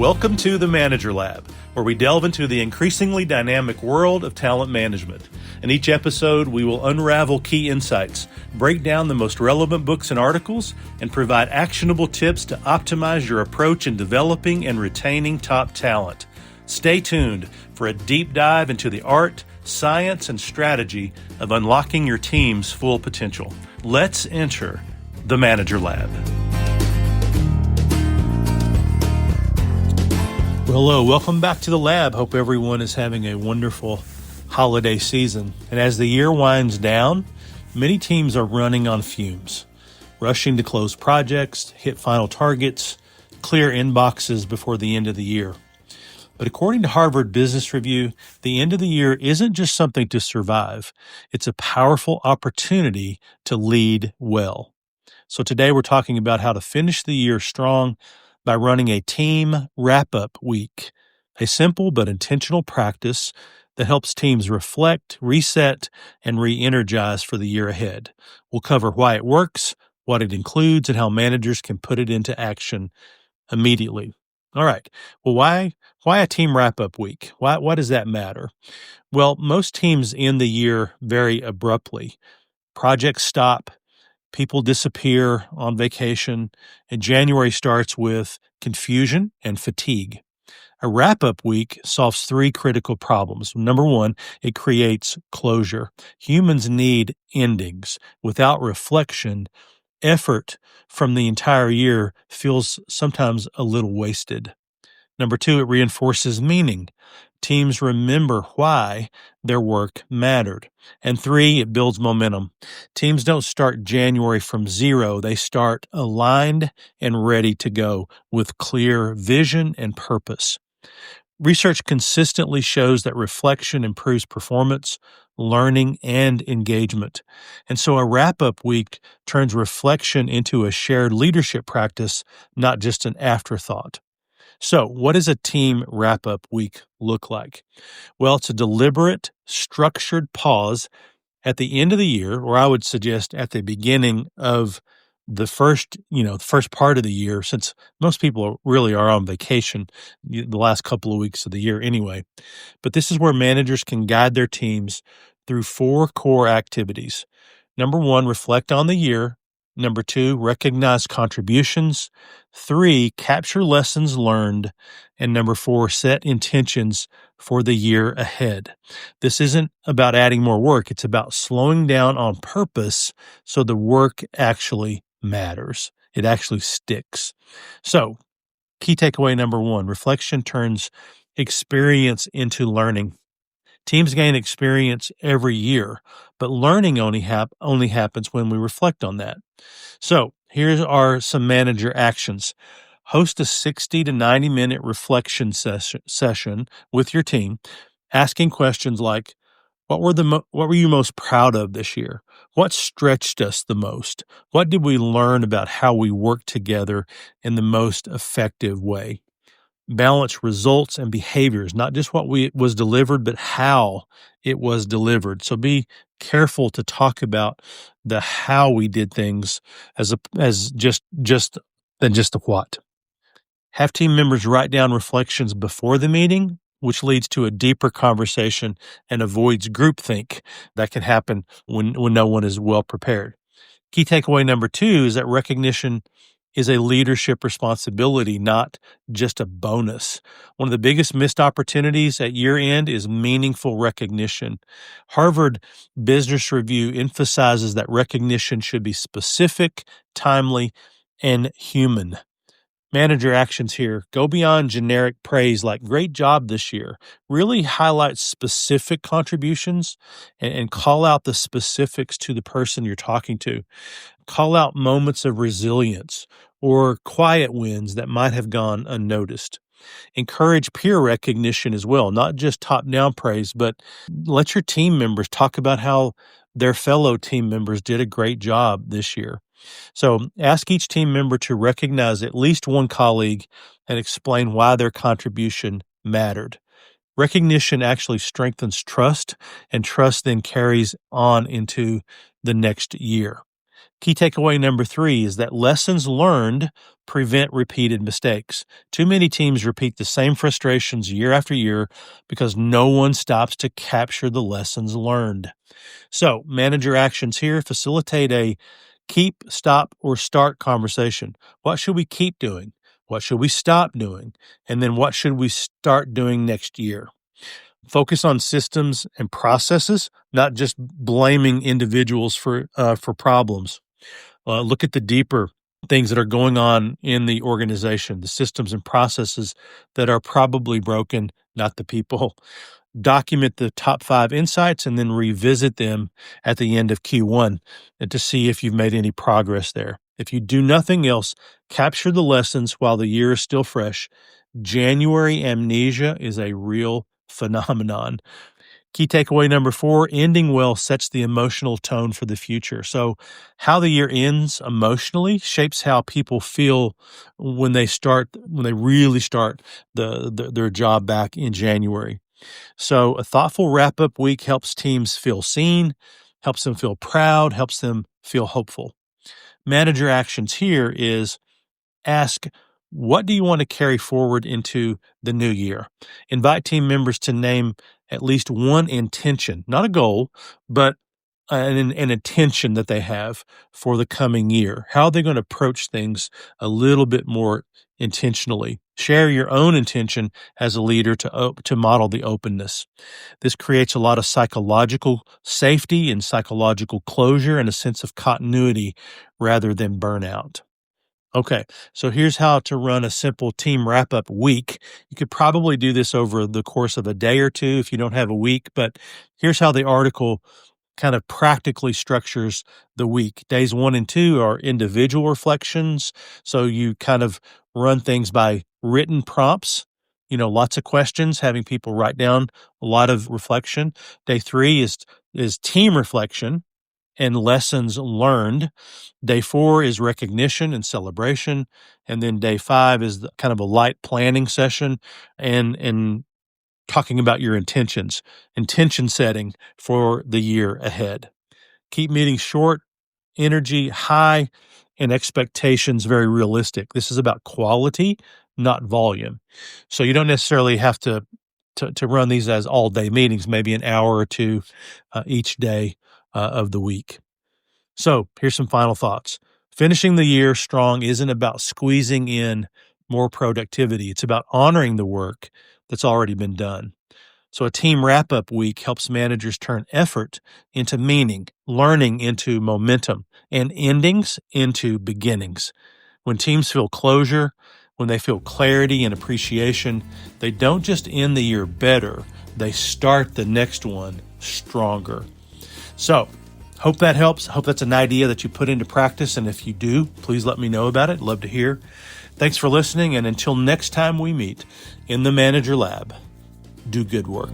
Welcome to the Manager Lab, where we delve into the increasingly dynamic world of talent management. In each episode, we will unravel key insights, break down the most relevant books and articles, and provide actionable tips to optimize your approach in developing and retaining top talent. Stay tuned for a deep dive into the art, science, and strategy of unlocking your team's full potential. Let's enter the Manager Lab. Hello, welcome back to the lab. Hope everyone is having a wonderful holiday season. And as the year winds down, many teams are running on fumes, rushing to close projects, hit final targets, clear inboxes before the end of the year. But according to Harvard Business Review, the end of the year isn't just something to survive. It's a powerful opportunity to lead well. So today we're talking about how to finish the year strong by running a team wrap-up week, a simple but intentional practice that helps teams reflect, reset, and re-energize for the year ahead. We'll cover why it works, what it includes, and how managers can put it into action immediately. All right. Well, why a team wrap-up week? Why does that matter? Well, most teams end the year very abruptly. Projects stop. People disappear on vacation, and January starts with confusion and fatigue. A wrap-up week solves three critical problems. Number one, it creates closure. Humans need endings. Without reflection, effort from the entire year feels sometimes a little wasted. Number two, it reinforces meaning. Teams remember why their work mattered. And three, it builds momentum. Teams don't start January from zero. They start aligned and ready to go with clear vision and purpose. Research consistently shows that reflection improves performance, learning, and engagement. And so a wrap-up week turns reflection into a shared leadership practice, not just an afterthought. So what does a team wrap-up week look like? Well, it's a deliberate, structured pause at the end of the year, or I would suggest at the beginning of the first part of the year, since most people really are on vacation the last couple of weeks of the year anyway. But this is where managers can guide their teams through four core activities. Number one, reflect on the year. Number two, recognize contributions. Three, capture lessons learned. And number four, set intentions for the year ahead. This isn't about adding more work. It's about slowing down on purpose so the work actually matters. It actually sticks. So, key takeaway number one, reflection turns experience into learning. Teams gain experience every year, but learning only happens when we reflect on that. So here are some manager actions. Host a 60 to 90-minute reflection session with your team, asking questions like, what were you most proud of this year? What stretched us the most? What did we learn about how we work together in the most effective way? Balance results and behaviors, not just what was delivered, but how it was delivered. So be careful to talk about the how we did things as just the what. Have team members write down reflections before the meeting, which leads to a deeper conversation and avoids groupthink that can happen when no one is well prepared. Key takeaway number two is that recognition is a leadership responsibility, not just a bonus. One of the biggest missed opportunities at year end is meaningful recognition. Harvard Business Review emphasizes that recognition should be specific, timely, and human. Manager actions here go beyond generic praise like great job this year. Really highlight specific contributions and call out the specifics to the person you're talking to. Call out moments of resilience or quiet wins that might have gone unnoticed. Encourage peer recognition as well, not just top-down praise, but let your team members talk about how their fellow team members did a great job this year. So ask each team member to recognize at least one colleague and explain why their contribution mattered. Recognition actually strengthens trust, and trust then carries on into the next year. Key takeaway number 3 is that lessons learned prevent repeated mistakes. Too many teams repeat the same frustrations year after year because no one stops to capture the lessons learned. So, manager actions here facilitate a keep, stop, or start conversation. What should we keep doing? What should we stop doing? And then what should we start doing next year? Focus on systems and processes, not just blaming individuals for problems. Look at the deeper things that are going on in the organization, the systems and processes that are probably broken, not the people. Document the top 5 insights and then revisit them at the end of Q1 and to see if you've made any progress there. If you do nothing else, capture the lessons while the year is still fresh. January amnesia is a real phenomenon. Key takeaway number 4, ending well sets the emotional tone for the future. So how the year ends emotionally shapes how people feel when they really start their job back in January. So a thoughtful wrap-up week helps teams feel seen, helps them feel proud, helps them feel hopeful. Manager actions here is ask, what do you want to carry forward into the new year? Invite team members to name at least one intention, not a goal, but an intention that they have for the coming year. How are they going to approach things a little bit more intentionally? Share your own intention as a leader to model the openness. This creates a lot of psychological safety and psychological closure and a sense of continuity rather than burnout. Okay, so here's how to run a simple team wrap-up week. You could probably do this over the course of a day or two if you don't have a week, but here's how the article kind of practically structures the week. Days 1 and 2 are individual reflections, so you kind of run things by written prompts, lots of questions, having people write down a lot of reflection. Day 3 is team reflection and lessons learned. Day 4 is recognition and celebration. And then day 5 is kind of a light planning session and talking about your intention setting for the year ahead. Keep meetings short, energy high, and expectations very realistic. This is about quality, not volume. So you don't necessarily have to run these as all-day meetings, maybe an hour or two each day of the week. So here's some final thoughts. Finishing the year strong isn't about squeezing in more productivity. It's about honoring the work that's already been done. So a team wrap-up week helps managers turn effort into meaning, learning into momentum, and endings into beginnings. When teams feel closure, when they feel clarity and appreciation, they don't just end the year better, they start the next one stronger. So, hope that helps. Hope that's an idea that you put into practice. And if you do, please let me know about it. Love to hear. Thanks for listening. And until next time we meet in the Manager Lab, do good work.